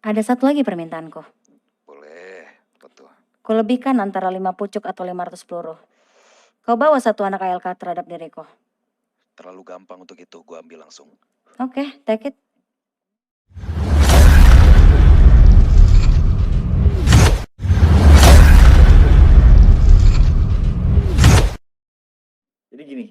Ada satu lagi permintaanku. Boleh, betul. Kulebihkan antara 5 pucuk atau 500 peluru. Kau bawa satu anak ALK terhadap diriku. Terlalu gampang untuk itu, gue ambil langsung. Oke, take it. Jadi gini,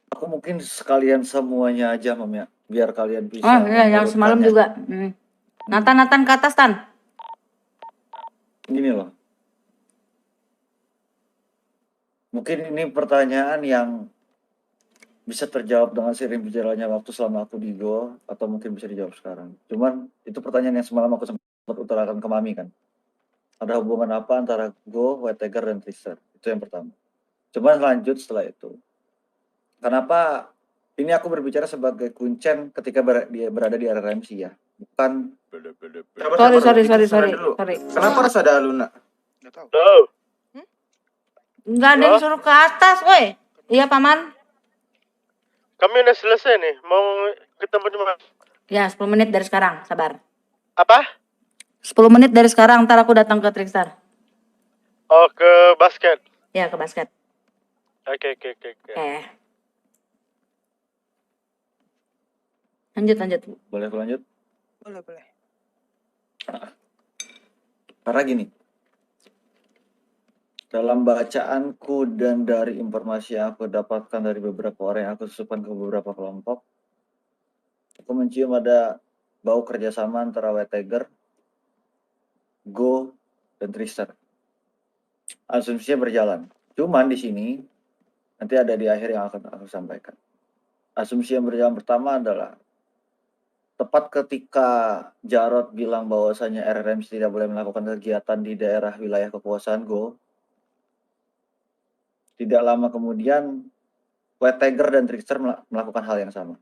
aku mungkin sekalian semuanya aja, Mam ya, biar kalian bisa Oh iya, yang semalam mengurutkannya. juga. Nathan ke atas, Tan. Gini loh, mungkin ini pertanyaan yang bisa terjawab dengan seiring berjalannya waktu selama aku di Go, atau mungkin bisa dijawab sekarang. Cuman itu pertanyaan yang semalam aku sempat utarakan ke Mami kan. Ada hubungan apa antara Go, White Tiger, dan Trister? Itu yang pertama. Cuman lanjut setelah itu. Kenapa ini aku berbicara sebagai kuncen ketika dia berada di RRMC ya, bukan. Sorry. Kenapa harus ada Aluna? Nggak tahu. Tahu. Nggak ada yang suruh ke atas, woi. Iya, Paman. Kami udah selesai nih, mau ketemu di mana? Ya, 10 menit dari sekarang, sabar. Apa? 10 menit dari sekarang, ntar aku datang ke Trickstar. Oh, ke basket. Ya, ke basket. Oke. Lanjut. Boleh aku lanjut? Boleh. Karena gini, dalam bacaanku dan dari informasi yang aku dapatkan dari beberapa orang yang aku susupkan ke beberapa kelompok, aku mencium ada bau kerjasama antara White Tiger, Go, dan Trister. Asumsinya berjalan. Cuman di sini nanti ada di akhir yang akan aku sampaikan. Asumsi yang berjalan pertama adalah tepat ketika Jarod bilang bahwasanya RRMC tidak boleh melakukan kegiatan di daerah wilayah kekuasaan Go, tidak lama kemudian White Tiger dan Trickster melakukan hal yang sama.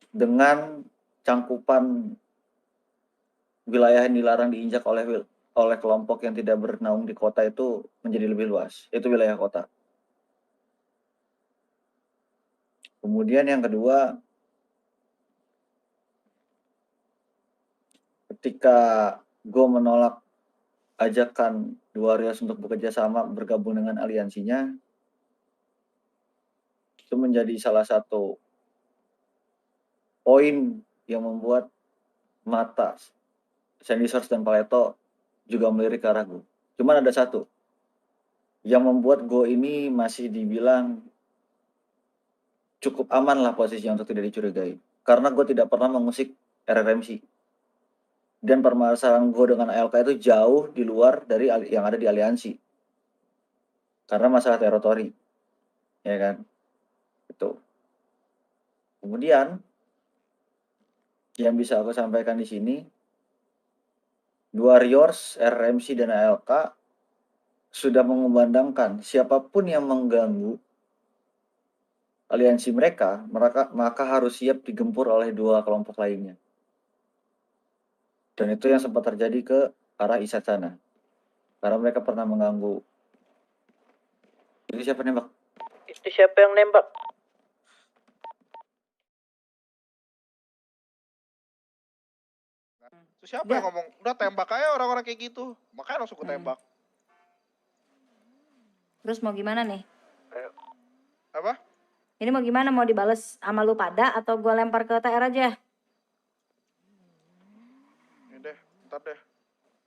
Dengan cangkupan wilayah yang dilarang diinjak oleh kelompok yang tidak bernaung di kota itu menjadi lebih luas. Itu wilayah kota. Kemudian yang kedua, ketika Go menolak ajakan Warriors untuk bekerja sama bergabung dengan aliansinya, itu menjadi salah satu poin yang membuat mata Sandy Source dan Paleto juga melirik ke arah Go. Cuman ada satu yang membuat Go ini masih dibilang cukup aman lah posisinya untuk tidak dicurigai, karena Go tidak pernah mengusik RRMC. Dan permasalahan Go dengan ALK itu jauh di luar dari yang ada di aliansi. Karena masalah teritori. Ya kan? Itu. Kemudian yang bisa aku sampaikan di sini, Warriors, RRMC, dan ALK sudah mengumandangkan siapapun yang mengganggu aliansi mereka maka harus siap digempur oleh dua kelompok lainnya. Dan itu yang sempat terjadi ke arah Isat sana. Karena mereka pernah mengganggu. Itu siapa nembak? Itu siapa yang nembak? Itu siapa yang ngomong? Udah tembak aja orang-orang kayak gitu. Makanya langsung gue tembak. Terus mau gimana nih? Apa? Ini mau gimana? Mau dibales sama lu pada atau gue lempar ke TR aja? Ini deh, ntar deh.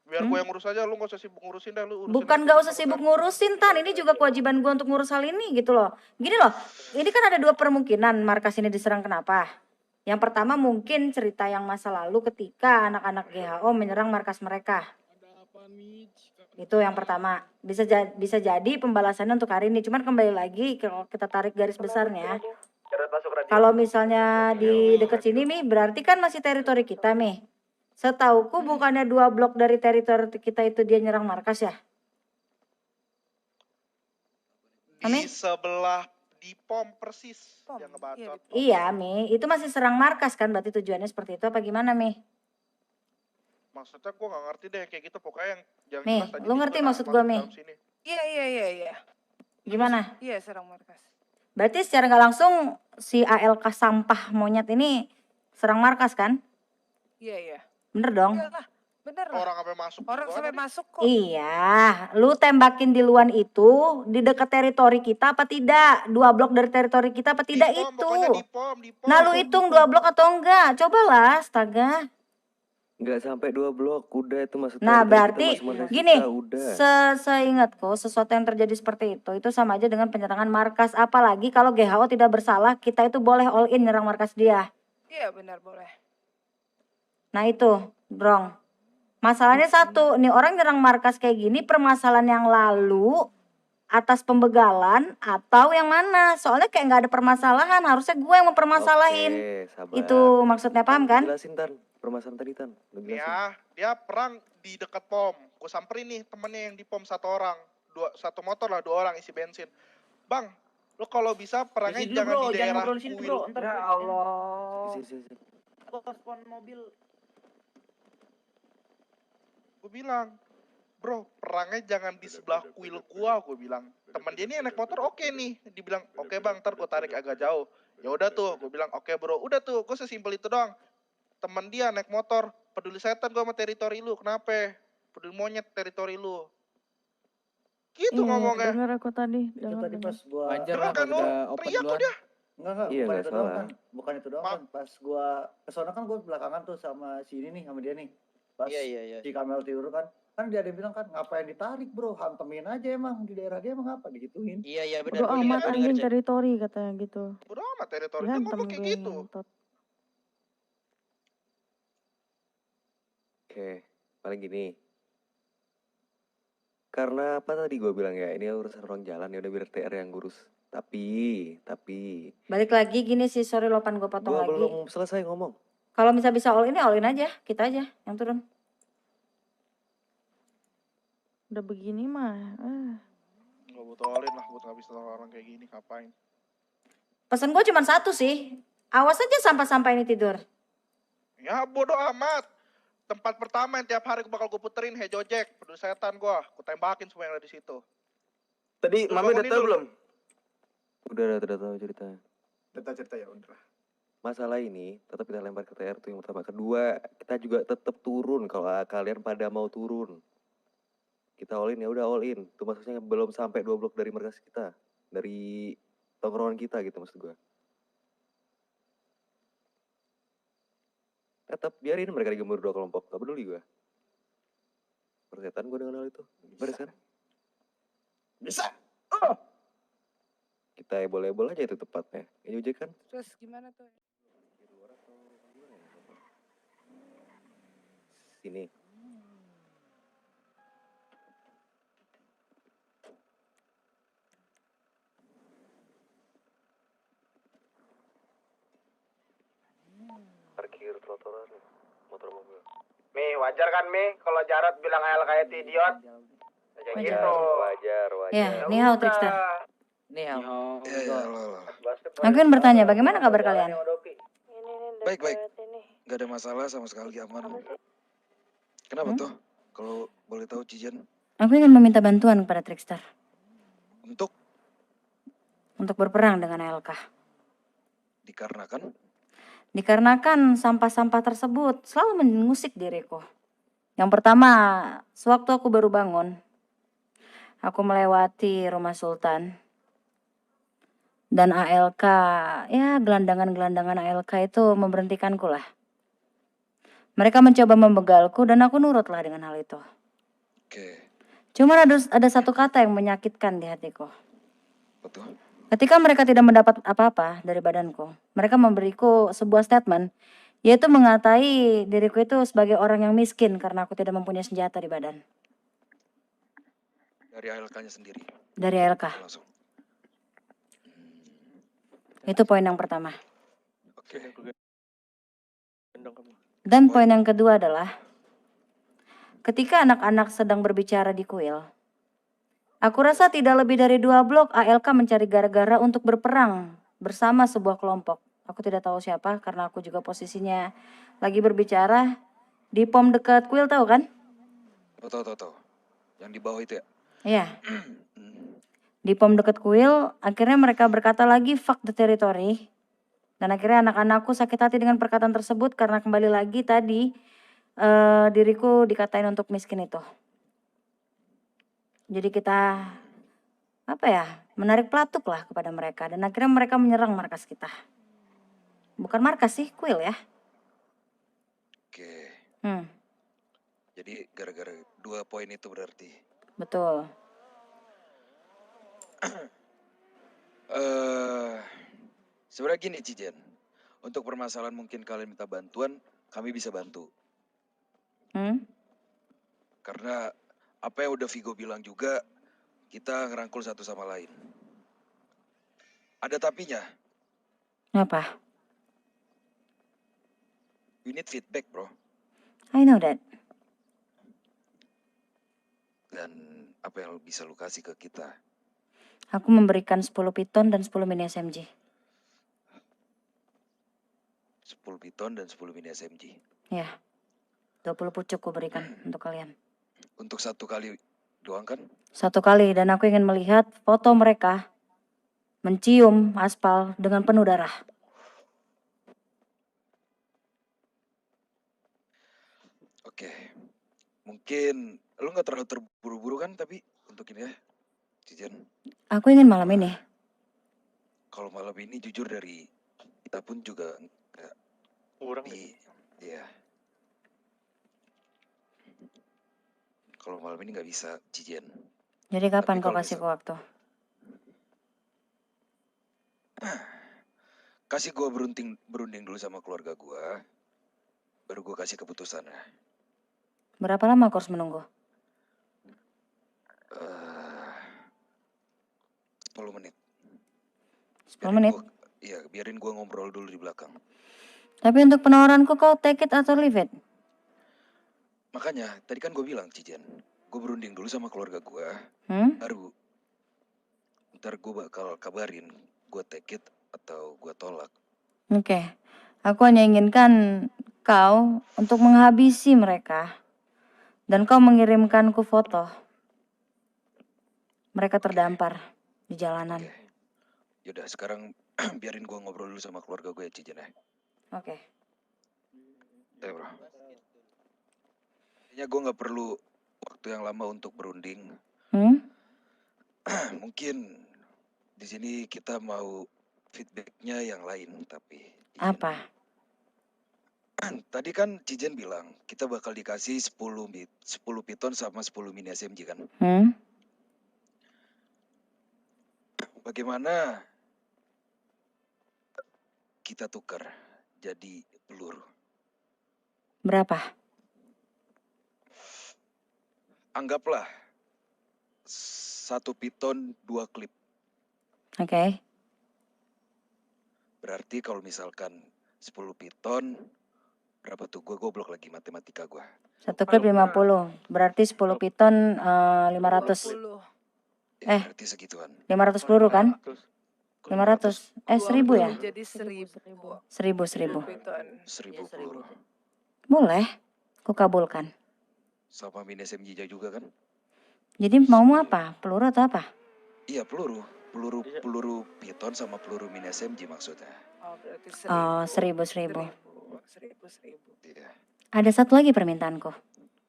Biar gue yang ngurus aja, lu gak usah sibuk ngurusin deh. Lu urusin Bukan gak usah sibuk ngurusin, Tan. Ini juga kewajiban gue untuk ngurus hal ini gitu loh. Gini loh, ini kan ada dua kemungkinan markas ini diserang kenapa. Yang pertama mungkin cerita yang masa lalu ketika anak-anak GHO menyerang markas mereka. Itu yang pertama. Bisa jadi pembalasannya untuk hari ini. Cuman kembali lagi kalau kita tarik garis besarnya. Kalau misalnya di dekat sini Mi, berarti kan masih teritori kita Mi. Setauku bukannya 2 blok dari teritori kita itu dia nyerang markas ya? Di sebelah di pom persis yang ngebacot. Iya Mi, itu masih serang markas kan, berarti tujuannya seperti itu apa gimana Mi? Maksudnya gue gak ngerti deh kayak gitu, pokoknya yang Nih, lu ngerti maksud gue Mi? Iya. Gimana? Iya, serang markas. Berarti secara nggak langsung si ALK sampah monyet ini serang markas kan? Iya, iya. Bener dong? Iyalah, bener lah. Orang sampai masuk Orang juga sampai tadi. masuk kok. Iya, lu tembakin di luar itu di dekat teritori kita apa tidak? 2 blok dari teritori kita apa Di tidak pom, itu? pokoknya di pom, di pom. Nah lu hitung 2 blok atau enggak? Cobalah, astaga. Nggak sampai 2 blok, udah itu masuk Nah teritori kita, berarti masuk markas gini, kita, udah. seingatku sesuatu yang terjadi seperti itu sama aja dengan penyerangan markas. Apalagi kalau GHO tidak bersalah, kita itu boleh all in nyerang markas dia. Iya, benar boleh. Nah itu, Brong. Masalahnya satu, nih orang nyerang markas kayak gini permasalahan yang lalu atas pembegalan atau yang mana? Soalnya kayak nggak ada permasalahan, harusnya gue yang mempermasalahin. Oke, sabar. Itu maksudnya, paham kan? Jelasin Tan, permasalahan tadi Tan. Lu jelasin. Ya, dia perang di dekat pom. Gue samperin nih temennya yang di pom 1 orang. 1 motor lah, 2 orang isi bensin. Bang, lo kalau bisa perangnya jangan di daerah kuil. Ya Allah. Sini. Respon mobil. Gue bilang, bro, perangnya jangan di sebelah kuil gua. Gue bilang, teman dia ini naik motor oke nih. Dibilang, oke bang, ntar gue tarik agak jauh. Ya udah tuh, gue bilang, oke bro, udah tuh, gue sesimpel itu doang. Teman dia naik motor, peduli setan gue sama teritori lu, kenapa? Peduli monyet teritori lu. Gitu ngomongnya. Dengar aku tadi. Itu Dengar, tadi dengar. pas gua Wajar Dengar lah kan kalau lu, udah open teriak tuh duluan. dia. Enggak, Iya, bukan nggak itu doang salah. kan. Bukan itu doang kan. Pas gua kesana kan gua belakangan tuh sama si ini nih, sama dia nih. Pas Iya. si Kamel tidur kan dia ada yang bilang kan, ngapain ditarik bro, hantemin aja emang di daerah dia emang apa digituin. Iya benar. Bodo amat anjing teritori katanya gitu. Bodo amat teritori, dia Dihantam ngomong kayak gue gitu. ngentot. Oke, paling gini. Karena apa tadi gue bilang ya, ini urusan ruang jalan ya udah biar TR yang ngurus. Tapi Balik lagi gini sih, sorry Lopan gue potong gue lagi. belum selesai ngomong. Kalau bisa all in aja, kita aja yang turun. Udah begini mah. Gak butuh olin lah, buat ngabis orang kayak gini, ngapain. Pesan gue cuma satu sih, awas aja sampah-sampah ini tidur. Ya bodo amat. Tempat pertama yang tiap hari bakal gue puterin Hejo Jack, peduli setan gue tembakin semua yang ada di situ. Tadi Lu Mami udah bangunin tahu dulu. belum? Udah tahu ceritanya. Udah tahu cerita ya udah. Masalah ini tetap kita lempar ke TR tuh yang pertama. Kedua, kita juga tetap turun kalau kalian pada mau turun. Kita all in ya udah all in. Itu maksudnya belum sampai 2 blok dari markas kita. Dari tongkrongan kita gitu maksud gue. Tetap biarin mereka digembur 2 kelompok. Gak peduli gue. Persetan gue dengan hal itu. Beres kan? Bisa. Kita ebol-ebol aja itu tepatnya. Ini ojek kan? Terus gimana tuh? Sini. Parkir trotoar motor mobil. Mi, wajar kan Mi kalau Jarot bilang ALK itu idiot? Kayak Wajar. gitu. Wajar. Ya, nih hao Trickster. Nih, Aku ingin bertanya, bagaimana kabar kalian? Baik. Gak ada masalah sama sekali, aman. Kenapa tuh? Kalau boleh tahu Cijan? Aku ingin meminta bantuan kepada Trickster Untuk berperang dengan ALK. dikarenakan? Dikarenakan sampah-sampah tersebut selalu mengusik diriku. Yang pertama, sewaktu aku baru bangun, aku melewati rumah Sultan. Dan ALK, ya gelandangan-gelandangan ALK itu memberhentikanku lah. Mereka mencoba membegalku dan aku nurutlah dengan hal itu. Oke, Cuma ada satu kata yang menyakitkan di hatiku. betul. Ketika mereka tidak mendapat apa-apa dari badanku, mereka memberiku sebuah statement, yaitu mengatai diriku itu sebagai orang yang miskin karena aku tidak mempunyai senjata di badan. Dari ALK-nya sendiri. Dari ALK. Langsung. Itu poin yang pertama. Oke. Dan poin yang kedua adalah, ketika anak-anak sedang berbicara di kuil, aku rasa tidak lebih dari 2 blok ALK mencari gara-gara untuk berperang bersama sebuah kelompok. Aku tidak tahu siapa karena aku juga posisinya lagi berbicara di pom dekat kuil, tahu kan? Tahu. Yang di bawah itu ya? Iya. Di pom deket kuil, akhirnya mereka berkata lagi fuck the territory. Dan akhirnya anak-anakku sakit hati dengan perkataan tersebut karena kembali lagi tadi diriku dikatain untuk miskin itu. Jadi kita menarik pelatuk lah kepada mereka dan akhirnya mereka menyerang markas kita. Bukan markas sih, kuil ya. Oke. Hmm, Jadi gara-gara 2 poin itu berarti. betul. Sebenarnya gini Cijen. Untuk permasalahan mungkin kalian minta bantuan, kami bisa bantu. Hmm, Karena apa yang udah Vigo bilang juga, kita ngerangkul satu sama lain. Ada tapinya. apa? We need feedback, bro. I know that. Dan apa yang bisa lu kasih ke kita? Aku memberikan 10 piton dan 10 mini SMG. 10 piton dan 10 mini SMG. Ya, 20 pucuk ku berikan untuk kalian. Untuk 1 kali doang kan? 1 kali dan aku ingin melihat foto mereka mencium aspal dengan penuh darah. Oke. Mungkin lu gak terlalu terburu-buru kan tapi untuk ini ya, Cijen. Aku ingin malam ini. Kalau malam ini jujur dari kita pun juga nggak Kurang. iya. Kalau malam ini nggak bisa, Cijen. Jadi kapan Tapi kau kalau kasih misal- ku waktu? Kasih gua berunding dulu sama keluarga gua, baru gua kasih keputusannya. Berapa lama aku harus menunggu? 10 menit. 10 menit? Biarin gua ngobrol dulu di belakang. Tapi untuk penawaranku kau take it atau leave it? Makanya, tadi kan gua bilang, Cijen, gua berunding dulu sama keluarga gua, Hmm? baru ntar gua bakal kabarin gua take it atau gua tolak. Oke. Aku hanya inginkan kau untuk menghabisi mereka. Dan kau mengirimkanku foto. Mereka terdampar di jalanan. Oke. Yaudah, sekarang biarin gua ngobrol dulu sama keluarga gue ya, Cijen ya. Oke. Bro. Kayaknya gue nggak perlu waktu yang lama untuk berunding. Hmm? Mungkin di sini kita mau feedbacknya yang lain, tapi Cijen. Apa? Tadi kan Cijen bilang kita bakal dikasih 10 piton sama 10 mini SMG kan. Hmm? Bagaimana kita tukar jadi peluru? Berapa? Anggaplah 1 piton 2 klip. Oke. Berarti kalau misalkan 10 piton, berapa tuh? Gue goblok lagi matematika gue. 1 klip 50. Berarti 10 piton 500. 20. Berarti segituan. 500 peluru kan? 500. 1000 ya? Jadi 1000. 1000. Piton. 1000 peluru. Boleh. Ku kabulkan. Sama mini SMG juga kan? Jadi maumu apa? Peluru atau apa? Iya peluru. Peluru piton sama peluru mini SMG maksudnya. Oh, berarti 1000. Oh, 1000. 1000. Iya. Ada satu lagi permintaanku.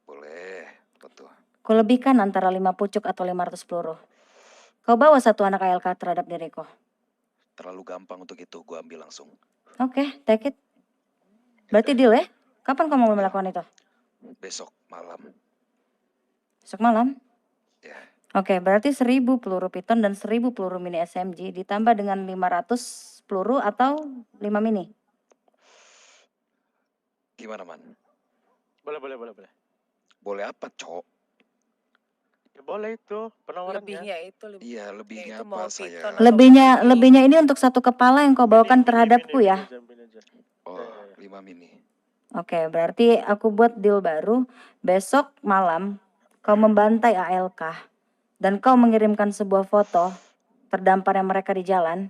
Boleh. Betul. Ku lebihkan antara 5 pucuk atau 500 peluru. Kau bawa 1 anak ALK terhadap diriku. Terlalu gampang untuk itu. Gue ambil langsung. Oke, take it. Berarti deal ya? Kapan kau mau melakukan itu? Besok malam. Besok malam? Ya. Oke, berarti 1000 peluru piton dan 1000 peluru mini SMG ditambah dengan 500 peluru atau 5 mini. Gimana man? Boleh. Boleh apa cok? Ya boleh itu penawarannya. Lebihnya itu lebih. Iya lebihnya itu apa mau saya? piton atau Lebihnya ini untuk 1 kepala yang kau bawakan terhadapku ya. Mini aja. Oh Ya. 5 mini. Oke, berarti aku buat deal baru. Besok malam kau membantai ALK dan kau mengirimkan sebuah foto terdamparnya mereka di jalan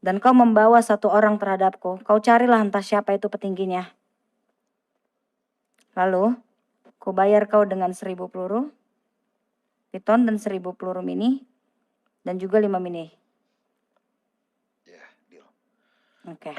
dan kau membawa 1 orang terhadapku. Kau carilah entah siapa itu petingginya. Lalu, ku bayar kau dengan 1000 peluru piton dan 1000 peluru mini dan juga 5 mini. Ya, deal. Oke.